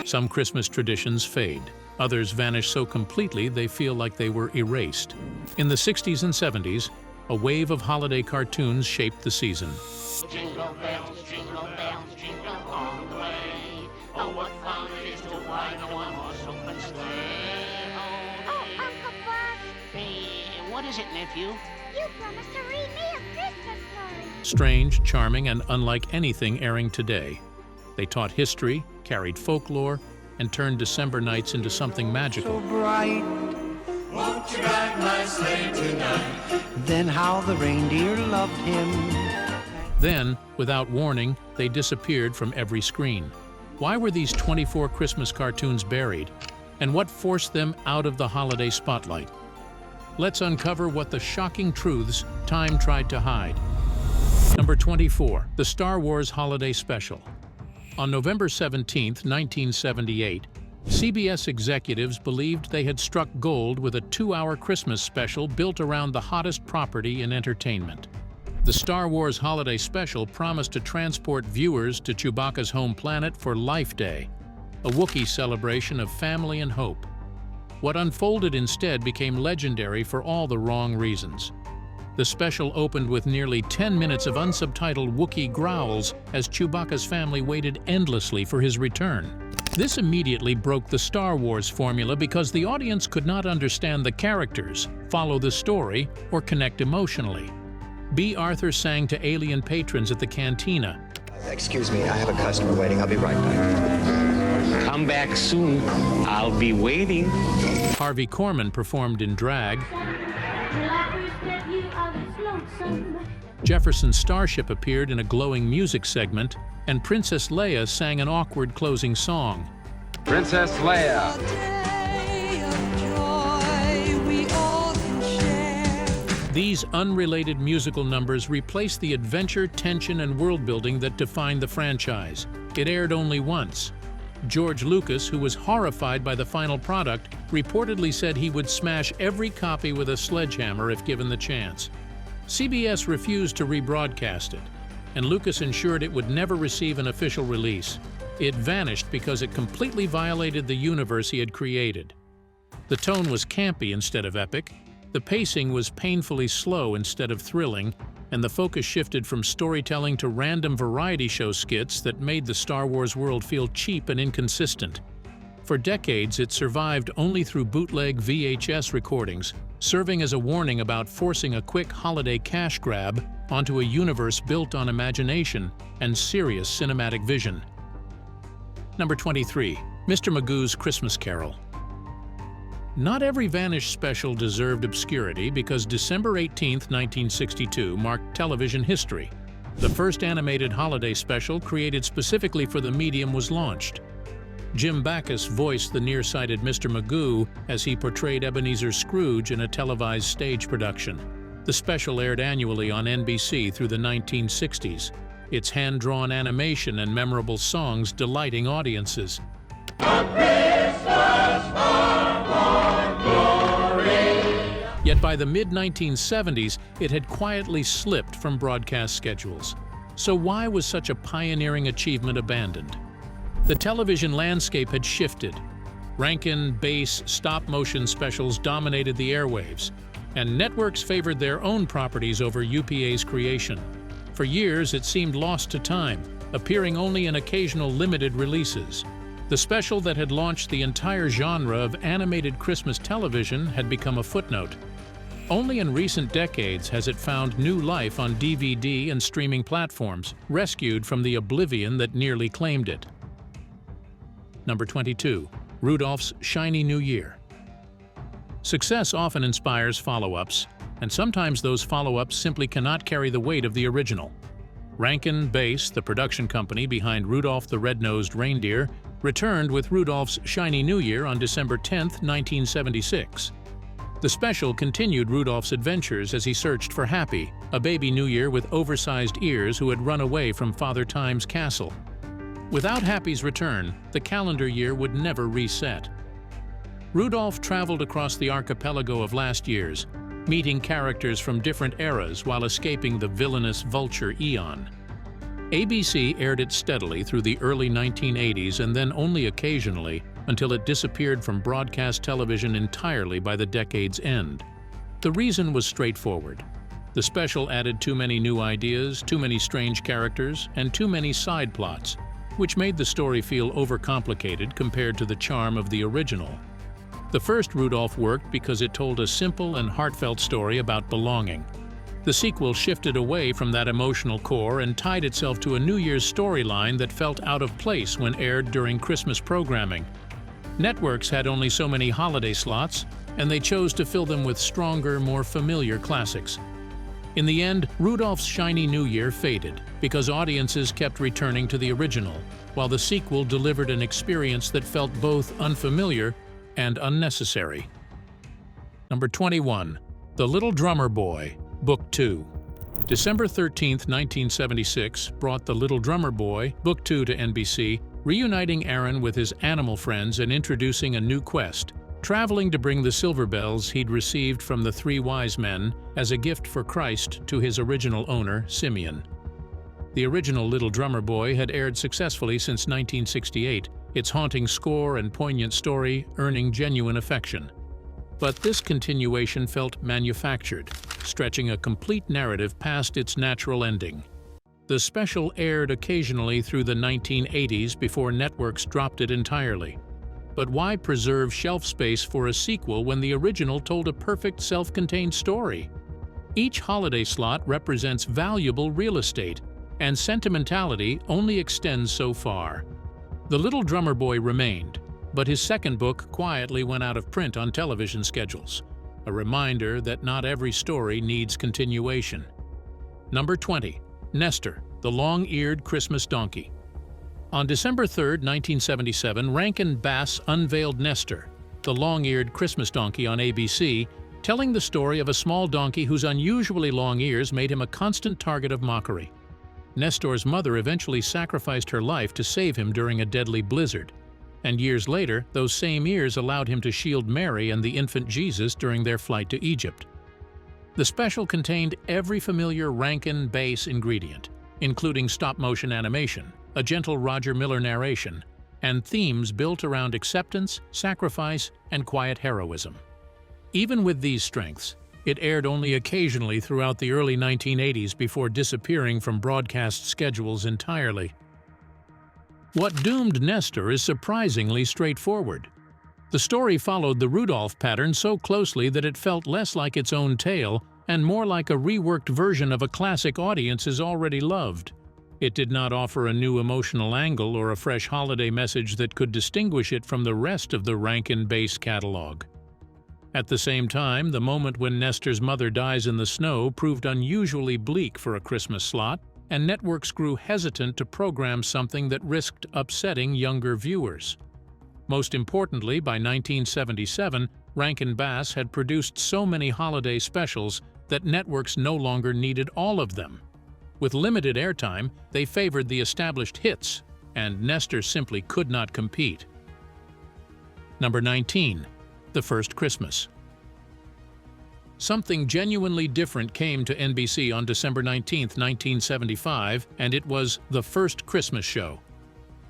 Some Christmas traditions fade. Others vanish so completely they feel like they were erased. In the 60s and 70s, a wave of holiday cartoons shaped the season. Jingle bells, jingle all the way. Oh, what fun it is to ride in a one-horse open sleigh. Oh, Uncle Bob. Hey, what is it, nephew? You promised to read me a Christmas story. Strange, charming, and unlike anything airing today. They taught history, carried folklore, and turned December nights into something magical. So bright, Won't you ride my sleigh tonight? then how the reindeer loved him. Then, without warning, they disappeared from every screen. Why were these 24 Christmas cartoons buried? And what forced them out of the holiday spotlight? Let's uncover what the shocking truths time tried to hide. Number 24. The Star Wars Holiday Special. On November 17, 1978, CBS executives believed they had struck gold with a 2-hour Christmas special built around the hottest property in entertainment. The Star Wars Holiday Special promised to transport viewers to Chewbacca's home planet for Life Day, a Wookiee celebration of family and hope. What unfolded instead became legendary for all the wrong reasons. The special opened with nearly 10 minutes of unsubtitled Wookiee growls as Chewbacca's family waited endlessly for his return. This immediately broke the Star Wars formula because the audience could not understand the characters, follow the story, or connect emotionally. B. Arthur sang to alien patrons at the cantina. Excuse me, I have a customer waiting. I'll be right back. Come back soon. I'll be waiting. Harvey Korman performed in drag. Jefferson Starship appeared in a glowing music segment, and Princess Leia sang an awkward closing song. Princess Leia. These unrelated musical numbers replaced the adventure, tension, and world-building that defined the franchise. It aired only once. George Lucas, who was horrified by the final product, reportedly said he would smash every copy with a sledgehammer if given the chance. CBS refused to rebroadcast it, and Lucas ensured it would never receive an official release. It vanished because it completely violated the universe he had created. The tone was campy instead of epic, the pacing was painfully slow instead of thrilling, and the focus shifted from storytelling to random variety show skits that made the Star Wars world feel cheap and inconsistent. For decades, it survived only through bootleg VHS recordings, serving as a warning about forcing a quick holiday cash grab onto a universe built on imagination and serious cinematic vision. Number 23. Mr. Magoo's Christmas Carol. Not every Vanish special deserved obscurity because December 18, 1962 marked television history. The first animated holiday special created specifically for the medium was launched. Jim Backus voiced the nearsighted Mr. Magoo as he portrayed Ebenezer Scrooge in a televised stage production. The special aired annually on NBC through the 1960s, its hand-drawn animation and memorable songs delighting audiences. Yet by the mid-1970s, it had quietly slipped from broadcast schedules. So why was such a pioneering achievement abandoned? The television landscape had shifted. Rankin-Bass stop-motion specials dominated the airwaves, and networks favored their own properties over UPA's creation. For years, it seemed lost to time, appearing only in occasional limited releases. The special that had launched the entire genre of animated Christmas television had become a footnote. Only in recent decades has it found new life on DVD and streaming platforms, rescued from the oblivion that nearly claimed it. Number 22. Rudolph's Shiny New Year. Success often inspires follow-ups, and sometimes those follow-ups simply cannot carry the weight of the original. Rankin-Bass, the production company behind Rudolph the Red-Nosed Reindeer, returned with Rudolph's Shiny New Year on December 10, 1976. The special continued Rudolph's adventures as he searched for Happy, a baby New Year with oversized ears who had run away from Father Time's castle. Without Happy's return, the calendar year would never reset. Rudolph traveled across the archipelago of last years, meeting characters from different eras while escaping the villainous vulture Eon. ABC aired it steadily through the early 1980s and then only occasionally until it disappeared from broadcast television entirely by the decade's end. The reason was straightforward. The special added too many new ideas, too many strange characters, and too many side plots, which made the story feel overcomplicated compared to the charm of the original. The first Rudolph worked because it told a simple and heartfelt story about belonging. The sequel shifted away from that emotional core and tied itself to a New Year's storyline that felt out of place when aired during Christmas programming. Networks had only so many holiday slots, and they chose to fill them with stronger, more familiar classics. In the end, Rudolph's Shiny New Year faded because audiences kept returning to the original, while the sequel delivered an experience that felt both unfamiliar and unnecessary. Number 21. The Little Drummer Boy, Book 2. December 13, 1976 brought The Little Drummer Boy, Book 2 to NBC, reuniting Aaron with his animal friends and introducing a new quest, traveling to bring the silver bells he'd received from the three wise men as a gift for Christ to his original owner, Simeon. The original Little Drummer Boy had aired successfully since 1968, its haunting score and poignant story earning genuine affection. But this continuation felt manufactured, stretching a complete narrative past its natural ending. The special aired occasionally through the 1980s before networks dropped it entirely. But why preserve shelf space for a sequel when the original told a perfect self-contained story? Each holiday slot represents valuable real estate, and sentimentality only extends so far. The Little Drummer Boy remained, but his second book quietly went out of print on television schedules, a reminder that not every story needs continuation. Number 20. Nestor, the Long-Eared Christmas Donkey. On December 3, 1977, Rankin-Bass unveiled Nestor, the Long-Eared Christmas Donkey on ABC, telling the story of a small donkey whose unusually long ears made him a constant target of mockery. Nestor's mother eventually sacrificed her life to save him during a deadly blizzard, and years later, those same ears allowed him to shield Mary and the infant Jesus during their flight to Egypt. The special contained every familiar Rankin-Bass ingredient, including stop-motion animation, a gentle Roger Miller narration, and themes built around acceptance, sacrifice, and quiet heroism. Even with these strengths, it aired only occasionally throughout the early 1980s before disappearing from broadcast schedules entirely. What doomed Nestor is surprisingly straightforward. The story followed the Rudolph pattern so closely that it felt less like its own tale and more like a reworked version of a classic audiences already loved. It did not offer a new emotional angle or a fresh holiday message that could distinguish it from the rest of the Rankin-Bass catalog. At the same time, the moment when Nestor's mother dies in the snow proved unusually bleak for a Christmas slot, and networks grew hesitant to program something that risked upsetting younger viewers. Most importantly, by 1977, Rankin-Bass had produced so many holiday specials that networks no longer needed all of them. With limited airtime, they favored the established hits, and Nestor simply could not compete. Number 19. The First Christmas. Something genuinely different came to NBC on December 19, 1975, and it was The First Christmas Show.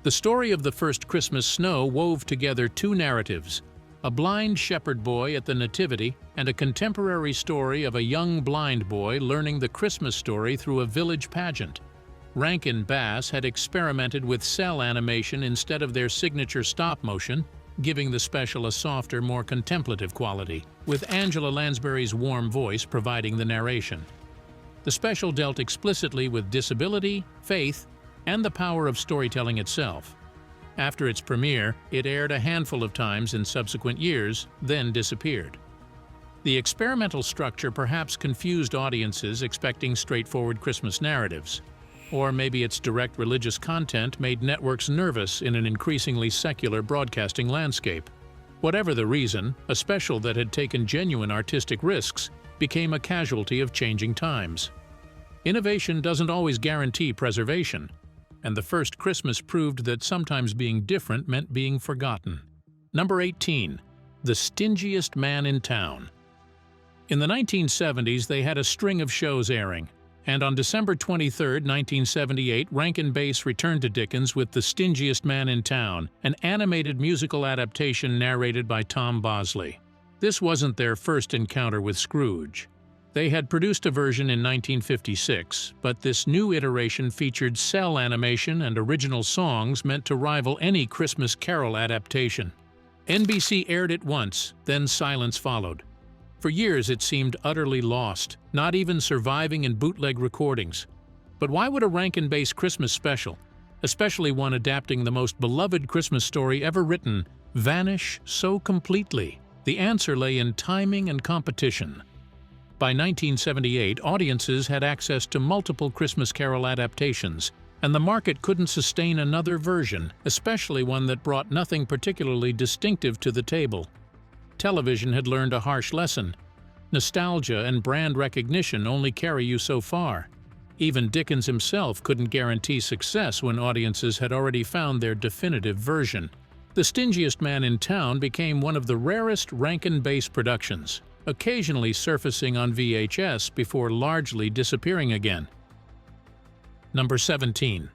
The story of the first Christmas snow wove together two narratives: a blind shepherd boy at the Nativity and a contemporary story of a young blind boy learning the Christmas story through a village pageant. Rankin-Bass had experimented with cell animation instead of their signature stop motion, giving the special a softer, more contemplative quality, with Angela Lansbury's warm voice providing the narration. The special dealt explicitly with disability, faith, and the power of storytelling itself. After its premiere, it aired a handful of times in subsequent years, then disappeared. The experimental structure perhaps confused audiences expecting straightforward Christmas narratives. Or maybe its direct religious content made networks nervous in an increasingly secular broadcasting landscape. Whatever the reason, a special that had taken genuine artistic risks became a casualty of changing times. Innovation doesn't always guarantee preservation, and The First Christmas proved that sometimes being different meant being forgotten. Number 18. The Stingiest Man in Town. In the 1970s, they had a string of shows airing: And on December 23, 1978, Rankin-Bass returned to Dickens with The Stingiest Man in Town, an animated musical adaptation narrated by Tom Bosley. This wasn't their first encounter with Scrooge. They had produced a version in 1956, but this new iteration featured cell animation and original songs meant to rival any Christmas Carol adaptation. NBC aired it once, then silence followed. For years it seemed utterly lost, not even surviving in bootleg recordings. But why would a Rankin-Bass Christmas special, especially one adapting the most beloved Christmas story ever written, vanish so completely? The answer lay in timing and competition. By 1978, audiences had access to multiple Christmas Carol adaptations, and the market couldn't sustain another version, especially one that brought nothing particularly distinctive to the table. Television had learned a harsh lesson. Nostalgia and brand recognition only carry you so far. Even Dickens himself couldn't guarantee success when audiences had already found their definitive version. The Stingiest Man in Town became one of the rarest Rankin-Bass productions, occasionally surfacing on VHS before largely disappearing again. Number 17.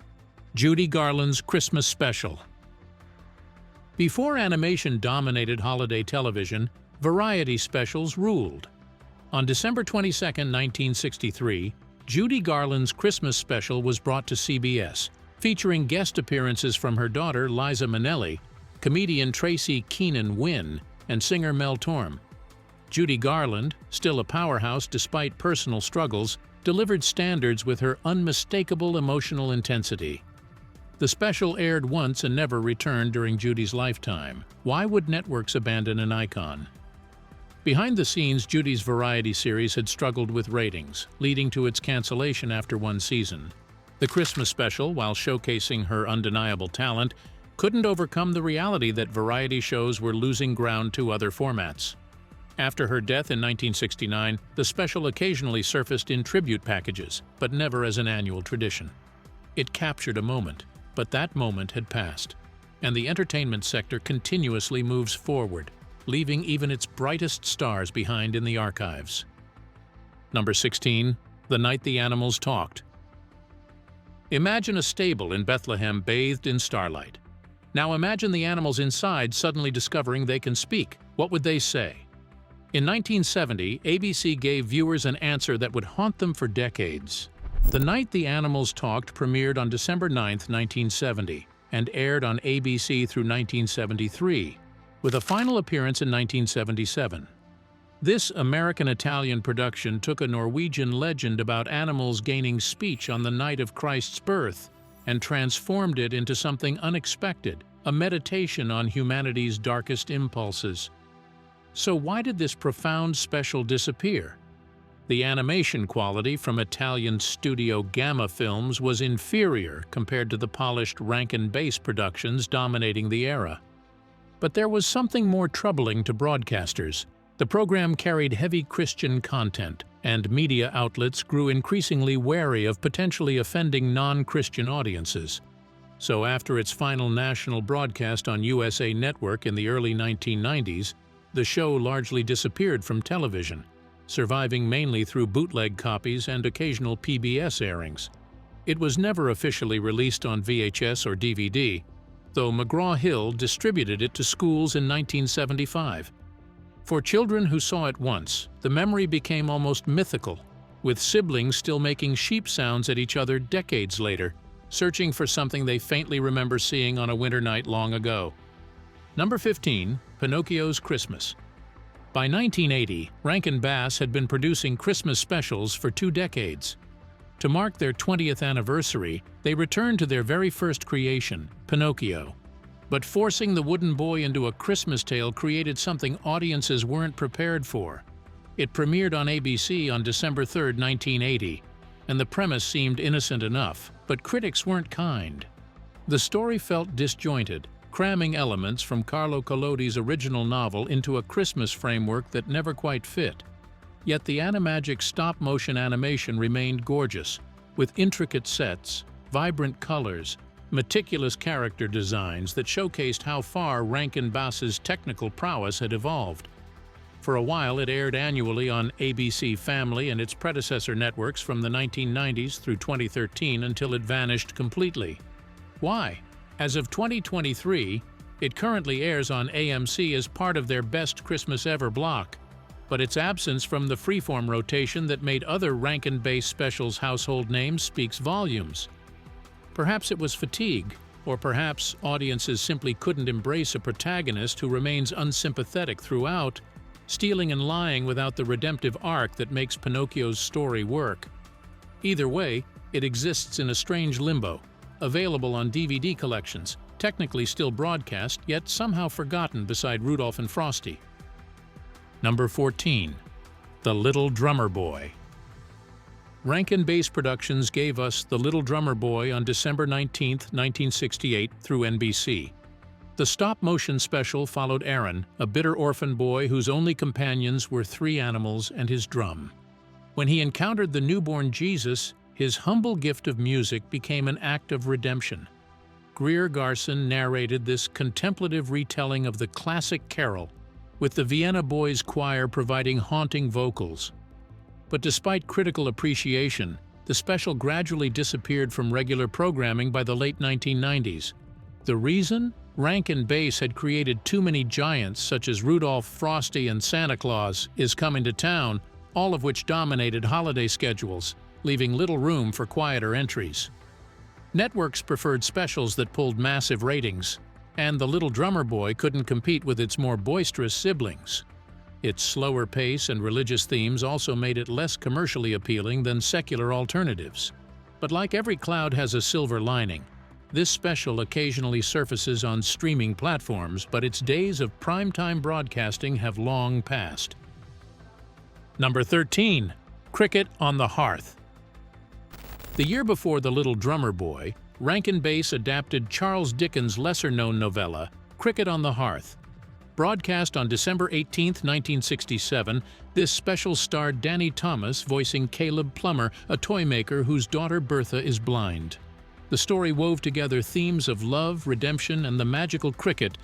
Judy Garland's Christmas Special. Before animation dominated holiday television, variety specials ruled. On December 22, 1963, Judy Garland's Christmas Special was brought to CBS, featuring guest appearances from her daughter Liza Minnelli, comedian Tracy Keenan Wynn, and singer Mel Torme. Judy Garland, still a powerhouse despite personal struggles, delivered standards with her unmistakable emotional intensity. The special aired once and never returned during Judy's lifetime. Why would networks abandon an icon? Behind the scenes, Judy's variety series had struggled with ratings, leading to its cancellation after one season. The Christmas special, while showcasing her undeniable talent, couldn't overcome the reality that variety shows were losing ground to other formats. After her death in 1969, the special occasionally surfaced in tribute packages, but never as an annual tradition. It captured a moment, but that moment had passed, and the entertainment sector continuously moves forward, leaving even its brightest stars behind in the archives. Number 16. The Night the Animals Talked. Imagine a stable in Bethlehem bathed in starlight. Now imagine the animals inside suddenly discovering they can speak. What would they say? In 1970, ABC gave viewers an answer that would haunt them for decades. The Night the Animals Talked premiered on December 9, 1970, and aired on ABC through 1973, with a final appearance in 1977. This American-Italian production took a Norwegian legend about animals gaining speech on the night of Christ's birth and transformed it into something unexpected, a meditation on humanity's darkest impulses. So why did this profound special disappear? The animation quality from Italian studio Gamma Films was inferior compared to the polished Rankin-Bass productions dominating the era. But there was something more troubling to broadcasters. The program carried heavy Christian content, and media outlets grew increasingly wary of potentially offending non-Christian audiences. So after its final national broadcast on USA Network in the early 1990s, the show largely disappeared from television, surviving mainly through bootleg copies and occasional PBS airings. It was never officially released on VHS or DVD, though McGraw-Hill distributed it to schools in 1975. For children who saw it once, the memory became almost mythical, with siblings still making sheep sounds at each other decades later, searching for something they faintly remember seeing on a winter night long ago. Number 15. Pinocchio's Christmas. By 1980, Rankin-Bass had been producing Christmas specials for 2 decades. To mark their 20th anniversary, they returned to their very first creation, Pinocchio. But forcing the wooden boy into a Christmas tale created something audiences weren't prepared for. It premiered on ABC on December 3, 1980, and the premise seemed innocent enough, but critics weren't kind. The story felt disjointed, cramming elements from Carlo Collodi's original novel into a Christmas framework that never quite fit. Yet the Animagic stop-motion animation remained gorgeous, with intricate sets, vibrant colors, meticulous character designs that showcased how far Rankin-Bass's technical prowess had evolved. For a while, it aired annually on ABC Family and its predecessor networks from the 1990s through 2013 until it vanished completely. Why? As of 2023, it currently airs on AMC as part of their Best Christmas Ever block, but its absence from the freeform rotation that made other Rankin-Bass specials household names speaks volumes. Perhaps it was fatigue, or perhaps audiences simply couldn't embrace a protagonist who remains unsympathetic throughout, stealing and lying without the redemptive arc that makes Pinocchio's story work. Either way, it exists in a strange limbo, available on DVD collections, technically still broadcast, yet somehow forgotten beside Rudolph and Frosty. Number 14. The Little Drummer Boy. Rankin-Bass Productions gave us The Little Drummer Boy on December 19, 1968 through NBC. The stop-motion special followed Aaron, a bitter orphan boy whose only companions were 3 animals and his drum. When he encountered the newborn Jesus, his humble gift of music became an act of redemption. Greer Garson narrated this contemplative retelling of the classic carol, with the Vienna Boys Choir providing haunting vocals. But despite critical appreciation, the special gradually disappeared from regular programming by the late 1990s. The reason? Rankin-Bass had created too many giants such as Rudolph, Frosty, and Santa Claus is Coming to Town, all of which dominated holiday schedules, leaving little room for quieter entries. Networks preferred specials that pulled massive ratings, and The Little Drummer Boy couldn't compete with its more boisterous siblings. Its slower pace and religious themes also made it less commercially appealing than secular alternatives. But like every cloud has a silver lining, this special occasionally surfaces on streaming platforms, but its days of primetime broadcasting have long passed. Number 13. Cricket on the Hearth. The year before The Little Drummer Boy, Rankin-Bass adapted Charles Dickens' lesser-known novella, Cricket on the Hearth. Broadcast on December 18, 1967, this special starred Danny Thomas voicing Caleb Plummer, a toy maker whose daughter Bertha is blind. The story wove together themes of love, redemption, and the magical cricket,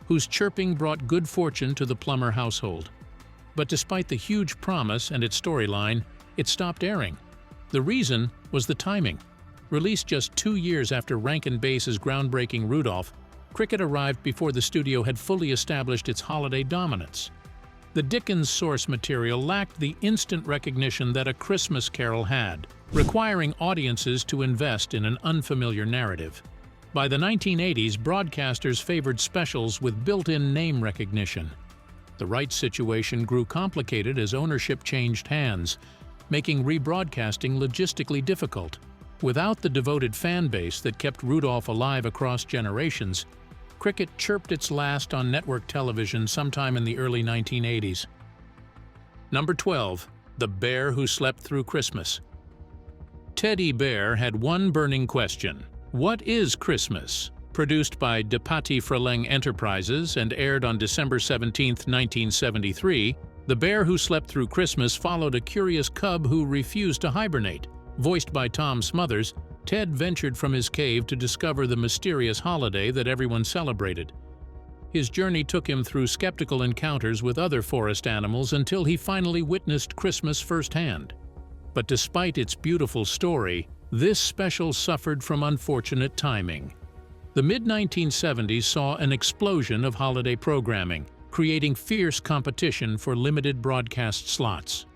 whose chirping brought good fortune to the Plummer household. But despite the huge promise and its storyline, it stopped airing. The reason was the timing. Released just 2 years after Rankin-Bass's groundbreaking Rudolph, Cricket arrived before the studio had fully established its holiday dominance. The Dickens source material lacked the instant recognition that A Christmas Carol had, requiring audiences to invest in an unfamiliar narrative. By the 1980s, broadcasters favored specials with built-in name recognition. The rights situation grew complicated as ownership changed hands, making rebroadcasting logistically difficult. Without the devoted fan base that kept Rudolph alive across generations, Cricket chirped its last on network television sometime in the early 1980s. Number 12. The Bear Who Slept Through Christmas. Teddy Bear had one burning question: what is Christmas? Produced by De Patti Freleng Enterprises and aired on December 17, 1973, The Bear Who Slept Through Christmas followed a curious cub who refused to hibernate. Voiced by Tom Smothers, Ted ventured from his cave to discover the mysterious holiday that everyone celebrated. His journey took him through skeptical encounters with other forest animals until he finally witnessed Christmas firsthand. But despite its beautiful story, this special suffered from unfortunate timing. The mid-1970s saw an explosion of holiday programming, creating fierce competition for limited broadcast slots.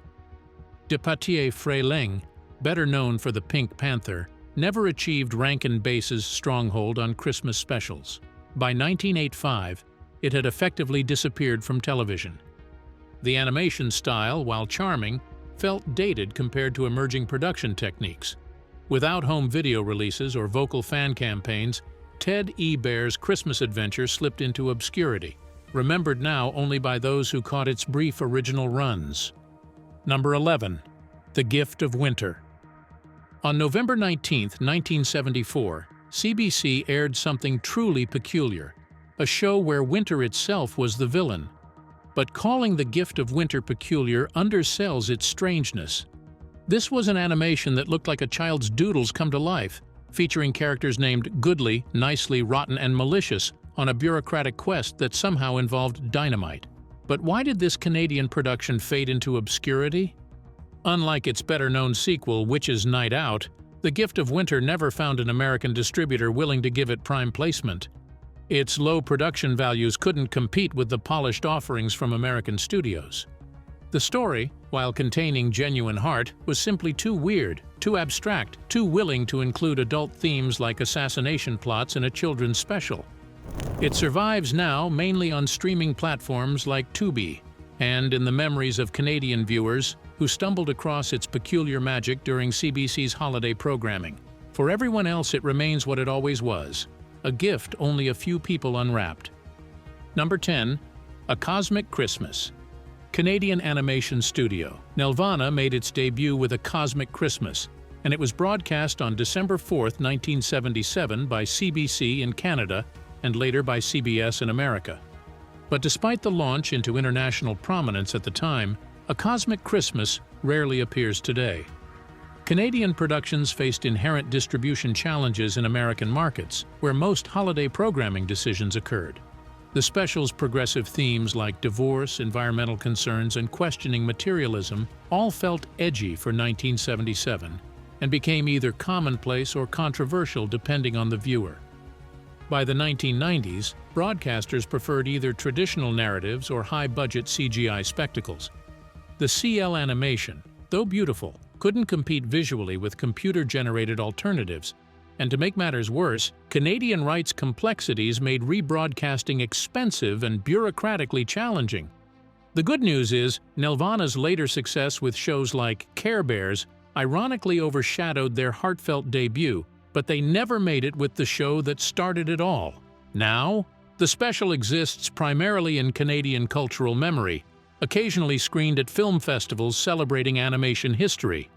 De Patti Freleng, better known for The Pink Panther, never achieved Rankin-Bass's stronghold on Christmas specials. By 1985, it had effectively disappeared from television. The animation style, while charming, felt dated compared to emerging production techniques. Without home video releases or vocal fan campaigns, Ted E. Bear's Christmas adventure slipped into obscurity, remembered now only by those who caught its brief original runs. Number 11. The Gift of Winter. On November 19, 1974, CBC aired something truly peculiar, a show where winter itself was the villain. But calling The Gift of Winter peculiar undersells its strangeness. This was an animation that looked like a child's doodles come to life, featuring characters named Goodly, Nicely, Rotten, and Malicious on a bureaucratic quest that somehow involved dynamite. But why did this Canadian production fade into obscurity? Unlike its better-known sequel, Witch's Night Out, The Gift of Winter never found an American distributor willing to give it prime placement. Its low production values couldn't compete with the polished offerings from American studios. The story, while containing genuine heart, was simply too weird, too abstract, too willing to include adult themes like assassination plots in a children's special. It survives now mainly on streaming platforms like Tubi, and in the memories of Canadian viewers who stumbled across its peculiar magic during CBC's holiday programming. For everyone else, it remains what it always was, a gift only a few people unwrapped. Number 10. A Cosmic Christmas. Canadian animation studio Nelvana made its debut with A Cosmic Christmas, and it was broadcast on December 4, 1977 by CBC in Canada and later by CBS in America. But despite the launch into international prominence at the time, A Cosmic Christmas rarely appears today. Canadian productions faced inherent distribution challenges in American markets, where most holiday programming decisions occurred. The special's progressive themes like divorce, environmental concerns, and questioning materialism all felt edgy for 1977 and became either commonplace or controversial depending on the viewer. By the 1990s, broadcasters preferred either traditional narratives or high-budget CGI spectacles. The CL animation, though beautiful, couldn't compete visually with computer-generated alternatives, and to make matters worse, Canadian rights complexities made rebroadcasting expensive and bureaucratically challenging. The good news is, Nelvana's later success with shows like Care Bears ironically overshadowed their heartfelt debut, but they never made it with the show that started it all. Now, the special exists primarily in Canadian cultural memory, occasionally screened at film festivals celebrating animation history.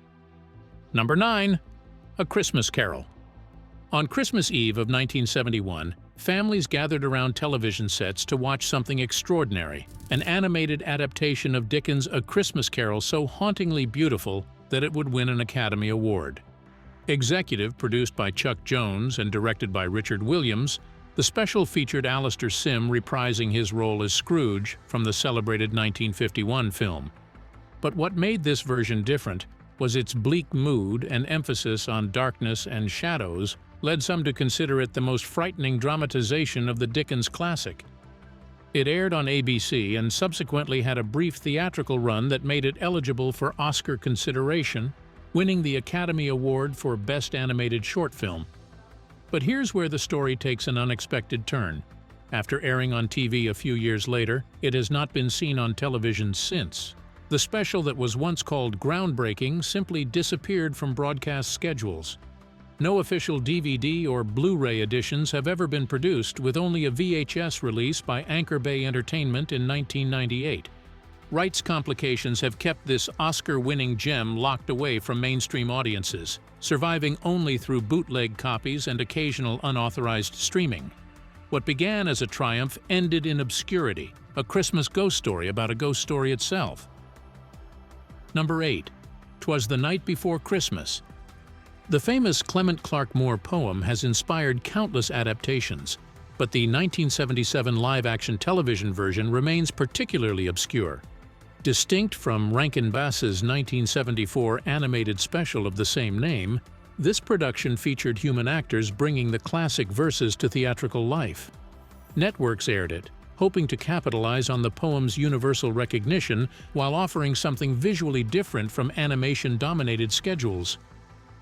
Number 9. A Christmas Carol. On Christmas Eve of 1971, families gathered around television sets to watch something extraordinary, an animated adaptation of Dickens' A Christmas Carol so hauntingly beautiful that it would win an Academy Award. Executive produced by Chuck Jones and directed by Richard Williams, the special featured Alastair Sim reprising his role as Scrooge from the celebrated 1951 film. But what made this version different was its bleak mood and emphasis on darkness and shadows led some to consider it the most frightening dramatization of the Dickens classic. It aired on ABC and subsequently had a brief theatrical run that made it eligible for Oscar consideration, winning the Academy Award for Best Animated Short Film. But here's where the story takes an unexpected turn. After airing on TV a few years later, it has not been seen on television since. The special that was once called groundbreaking simply disappeared from broadcast schedules. No official DVD or Blu-ray editions have ever been produced, with only a VHS release by Anchor Bay Entertainment in 1998. Rights complications have kept this Oscar-winning gem locked away from mainstream audiences, surviving only through bootleg copies and occasional unauthorized streaming. What began as a triumph ended in obscurity, a Christmas ghost story about a ghost story itself. Number 8. 'Twas the Night Before Christmas. The famous Clement Clarke Moore poem has inspired countless adaptations, but the 1977 live-action television version remains particularly obscure. Distinct from Rankin-Bass's 1974 animated special of the same name, this production featured human actors bringing the classic verses to theatrical life. Networks aired it, hoping to capitalize on the poem's universal recognition while offering something visually different from animation-dominated schedules.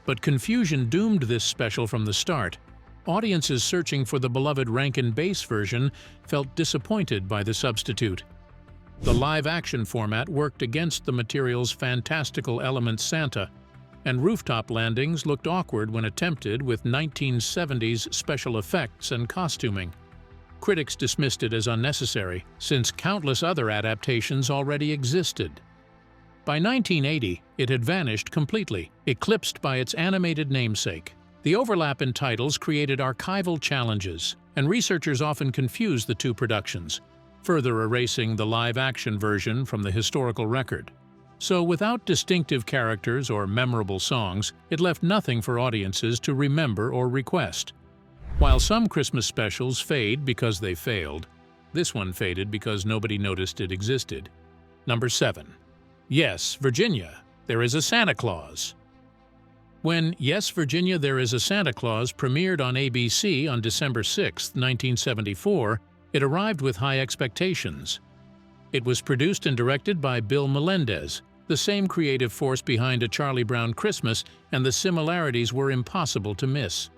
But confusion doomed this special from the start. Audiences searching for the beloved Rankin-Bass version felt disappointed by the substitute. The live-action format worked against the material's fantastical element Santa, and rooftop landings looked awkward when attempted with 1970s special effects and costuming. Critics dismissed it as unnecessary, since countless other adaptations already existed. By 1980, it had vanished completely, eclipsed by its animated namesake. The overlap in titles created archival challenges, and researchers often confused the two productions, further erasing the live-action version from the historical record. So without distinctive characters or memorable songs, it left nothing for audiences to remember or request. While some Christmas specials fade because they failed, This one faded because nobody noticed it existed. Number 7. Yes, Virginia, there is a Santa Claus. When Yes, Virginia, There is a Santa Claus premiered on ABC on December 6, 1974, it arrived with high expectations. It was produced and directed by Bill Melendez, the same creative force behind A Charlie Brown Christmas, and the similarities were impossible to miss.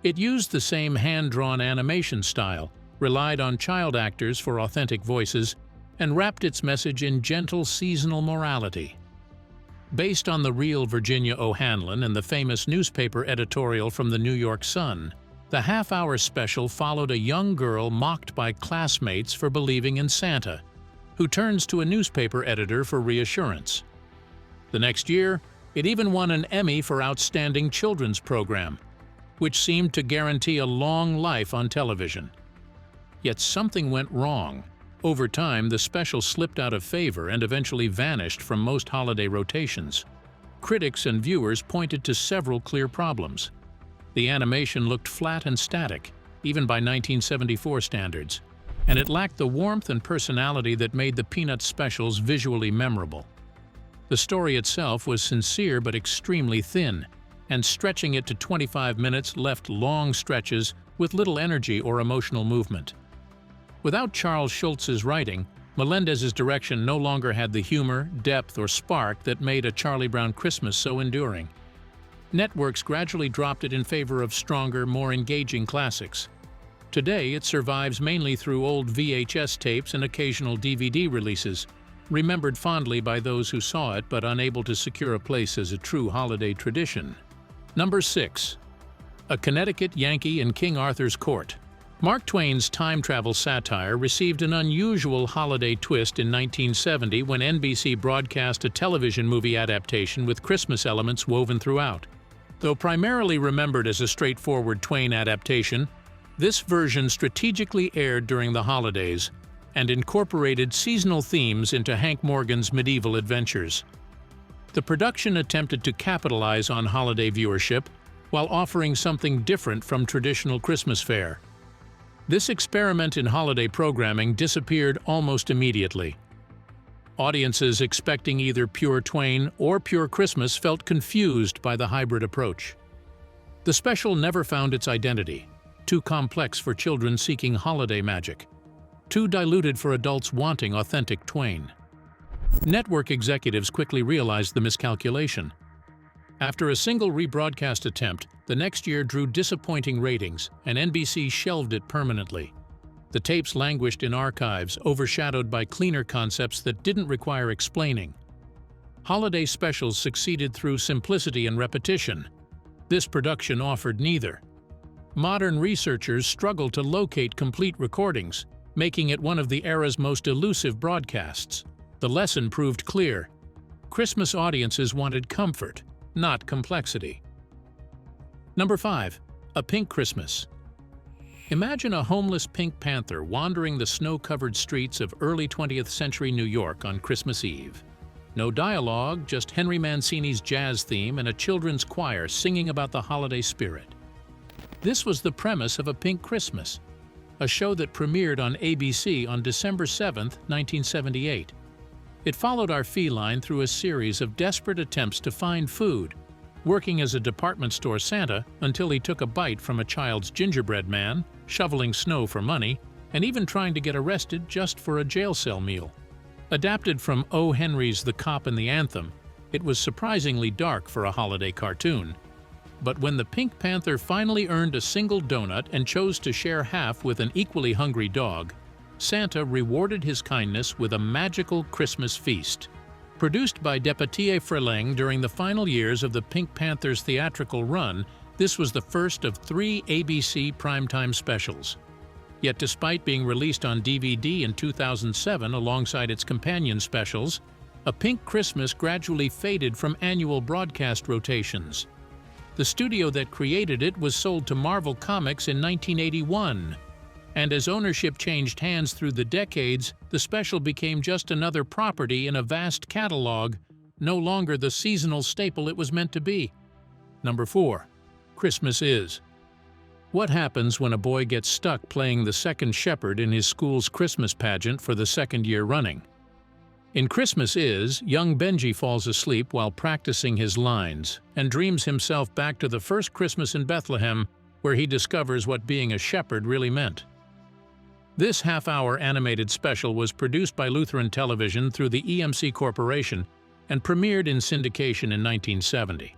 It used the same hand-drawn animation style, relied on child actors for authentic voices, and wrapped its message in gentle seasonal morality. Based on the real Virginia O'Hanlon and the famous newspaper editorial from the New York Sun, the half-hour special followed a young girl mocked by classmates for believing in Santa, who turns to a newspaper editor for reassurance. The next year, it even won an Emmy for Outstanding Children's Program, which seemed to guarantee a long life on television. Yet something went wrong. Over time, the special slipped out of favor and eventually vanished from most holiday rotations. Critics and viewers pointed to several clear problems. The animation looked flat and static, even by 1974 standards, and it lacked the warmth and personality that made the Peanuts specials visually memorable. The story itself was sincere but extremely thin, and stretching it to 25 minutes left long stretches with little energy or emotional movement. Without Charles Schulz's writing, Melendez's direction no longer had the humor, depth, or spark that made A Charlie Brown Christmas so enduring. Networks gradually dropped it in favor of stronger, more engaging classics. Today, it survives mainly through old VHS tapes and occasional DVD releases, remembered fondly by those who saw it but unable to secure a place as a true holiday tradition. Number 6. A Connecticut Yankee in King Arthur's Court. Mark Twain's time travel satire received an unusual holiday twist in 1970 when NBC broadcast a television movie adaptation with Christmas elements woven throughout. Though primarily remembered as a straightforward Twain adaptation, this version strategically aired during the holidays and incorporated seasonal themes into Hank Morgan's medieval adventures. The production attempted to capitalize on holiday viewership while offering something different from traditional Christmas fare. This experiment in holiday programming disappeared almost immediately. Audiences expecting either pure Twain or pure Christmas felt confused by the hybrid approach. The special never found its identity, too complex for children seeking holiday magic, too diluted for adults wanting authentic Twain. Network executives quickly realized the miscalculation. After a single rebroadcast attempt, the next year drew disappointing ratings, and NBC shelved it permanently. The tapes languished in archives, overshadowed by cleaner concepts that didn't require explaining. Holiday specials succeeded through simplicity and repetition. This production offered neither. Modern researchers struggle to locate complete recordings, making it one of the era's most elusive broadcasts. The lesson proved clear. Christmas audiences wanted comfort, not complexity. Number 5. A Pink Christmas. Imagine a homeless Pink Panther wandering the snow-covered streets of early 20th century New York on Christmas Eve. No dialogue, just Henry Mancini's jazz theme and a children's choir singing about the holiday spirit. This was the premise of A Pink Christmas, a show that premiered on ABC on December 7, 1978. It followed our feline through a series of desperate attempts to find food, working as a department store Santa until he took a bite from a child's gingerbread man, shoveling snow for money, and even trying to get arrested just for a jail cell meal. Adapted from O. Henry's The Cop and the Anthem, it was surprisingly dark for a holiday cartoon. But when the Pink Panther finally earned a single donut and chose to share half with an equally hungry dog, Santa rewarded his kindness with a magical Christmas feast. Produced by Deputy Freleng during the final years of the Pink Panther's theatrical run, this was the first of 3 ABC primetime specials. Yet despite being released on DVD in 2007 alongside its companion specials, A Pink Christmas gradually faded from annual broadcast rotations. The studio that created it was sold to Marvel Comics in 1981, and as ownership changed hands through the decades, the special became just another property in a vast catalog, no longer the seasonal staple it was meant to be. Number 4. Christmas Is. What happens when a boy gets stuck playing the second shepherd in his school's Christmas pageant for the second year running? In Christmas Is, young Benji falls asleep while practicing his lines and dreams himself back to the first Christmas in Bethlehem, where he discovers what being a shepherd really meant. This half-hour animated special was produced by Lutheran Television through the EMC Corporation and premiered in syndication in 1970.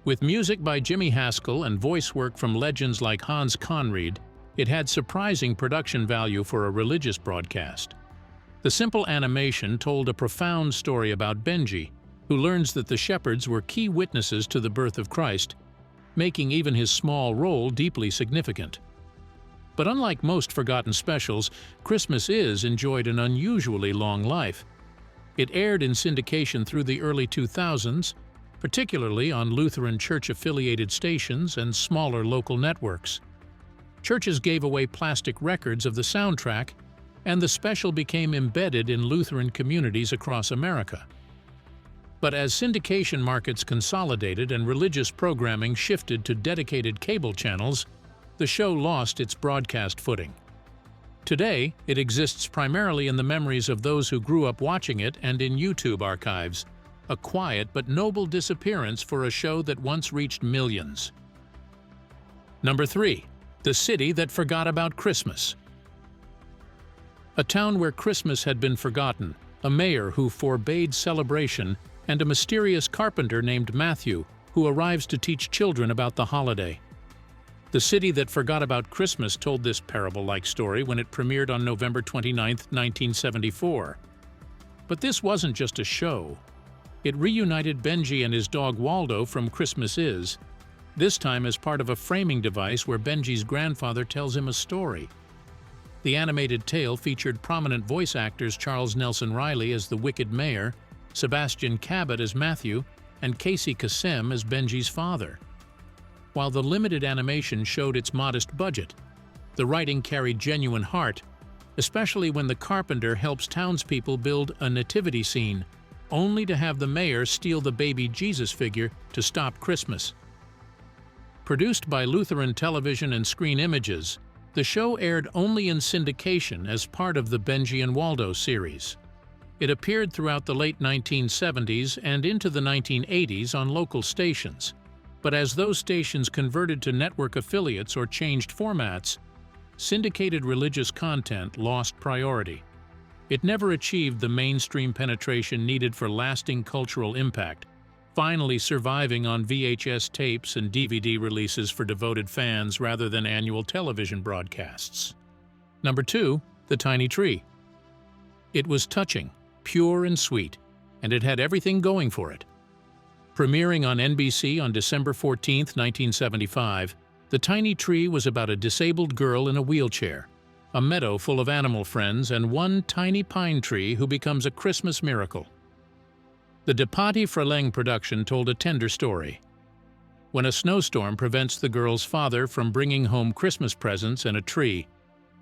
With music by Jimmy Haskell and voice work from legends like Hans Conried, it had surprising production value for a religious broadcast. The simple animation told a profound story about Benji, who learns that the shepherds were key witnesses to the birth of Christ, making even his small role deeply significant. But unlike most forgotten specials, Christmas Is enjoyed an unusually long life. It aired in syndication through the early 2000s, particularly on Lutheran church-affiliated stations and smaller local networks. Churches gave away plastic records of the soundtrack, and the special became embedded in Lutheran communities across America. But as syndication markets consolidated and religious programming shifted to dedicated cable channels, the show lost its broadcast footing. Today, it exists primarily in the memories of those who grew up watching it and in YouTube archives, a quiet but noble disappearance for a show that once reached millions. Number 3. The City That Forgot About Christmas. A town where Christmas had been forgotten, a mayor who forbade celebration, and a mysterious carpenter named Matthew who arrives to teach children about the holiday. The City That Forgot About Christmas told this parable-like story when it premiered on November 29, 1974. But this wasn't just a show. It reunited Benji and his dog Waldo from Christmas Is, this time as part of a framing device where Benji's grandfather tells him a story. The animated tale featured prominent voice actors Charles Nelson Riley as the Wicked Mayor, Sebastian Cabot as Matthew, and Casey Kasem as Benji's father. While the limited animation showed its modest budget, the writing carried genuine heart, especially when the carpenter helps townspeople build a nativity scene, only to have the mayor steal the baby Jesus figure to stop Christmas. Produced by Lutheran Television and Screen Images, the show aired only in syndication as part of the Benji and Waldo series. It appeared throughout the late 1970s and into the 1980s on local stations, but as those stations converted to network affiliates or changed formats, syndicated religious content lost priority. It never achieved the mainstream penetration needed for lasting cultural impact, finally surviving on VHS tapes and DVD releases for devoted fans rather than annual television broadcasts. Number 2. The Tiny Tree. It was touching, pure and sweet, and it had everything going for it. Premiering on NBC on December 14, 1975, The Tiny Tree was about a disabled girl in a wheelchair, a meadow full of animal friends, and one tiny pine tree who becomes a Christmas miracle. The De Patti Freleng production told a tender story. When a snowstorm prevents the girl's father from bringing home Christmas presents and a tree,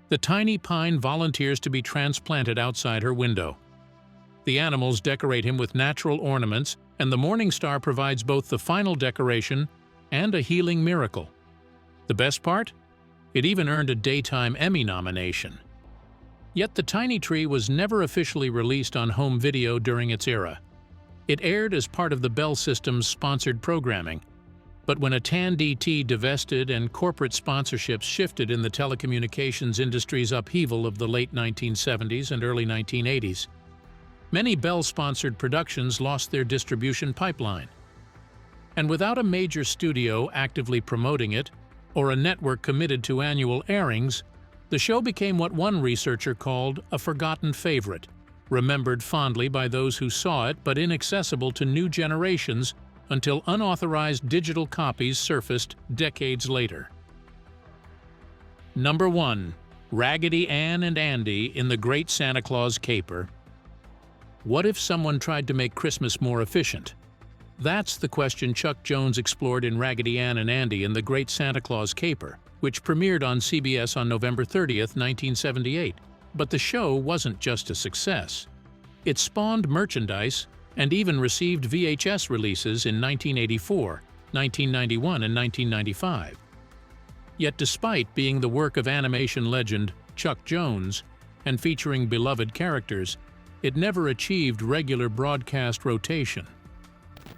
the tiny pine volunteers to be transplanted outside her window. The animals decorate him with natural ornaments, and the Morning Star provides both the final decoration and a healing miracle. The best part? It even earned a Daytime Emmy nomination. Yet The Tiny Tree was never officially released on home video during its era. It aired as part of the Bell System's sponsored programming, but when a TAN-DT divested and corporate sponsorships shifted in the telecommunications industry's upheaval of the late 1970s and early 1980s, many Bell-sponsored productions lost their distribution pipeline. And without a major studio actively promoting it, or a network committed to annual airings, the show became what one researcher called a forgotten favorite, remembered fondly by those who saw it but inaccessible to new generations until unauthorized digital copies surfaced decades later. Number 1. Raggedy Ann and Andy in The Great Santa Claus Caper. What if someone tried to make Christmas more efficient? That's the question Chuck Jones explored in Raggedy Ann and Andy in The Great Santa Claus Caper, which premiered on CBS on November 30, 1978. But the show wasn't just a success. It spawned merchandise and even received VHS releases in 1984, 1991, and 1995. Yet despite being the work of animation legend Chuck Jones and featuring beloved characters, it never achieved regular broadcast rotation.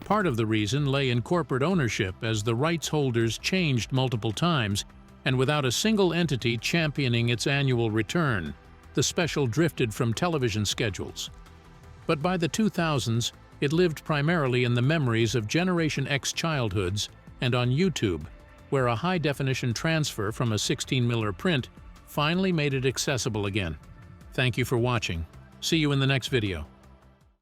Part of the reason lay in corporate ownership, as the rights holders changed multiple times, and without a single entity championing its annual return, the special drifted from television schedules. But by the 2000s, it lived primarily in the memories of Generation X childhoods and on YouTube, where a high-definition transfer from a 16mm print finally made it accessible again. Thank you for watching. See you in the next video.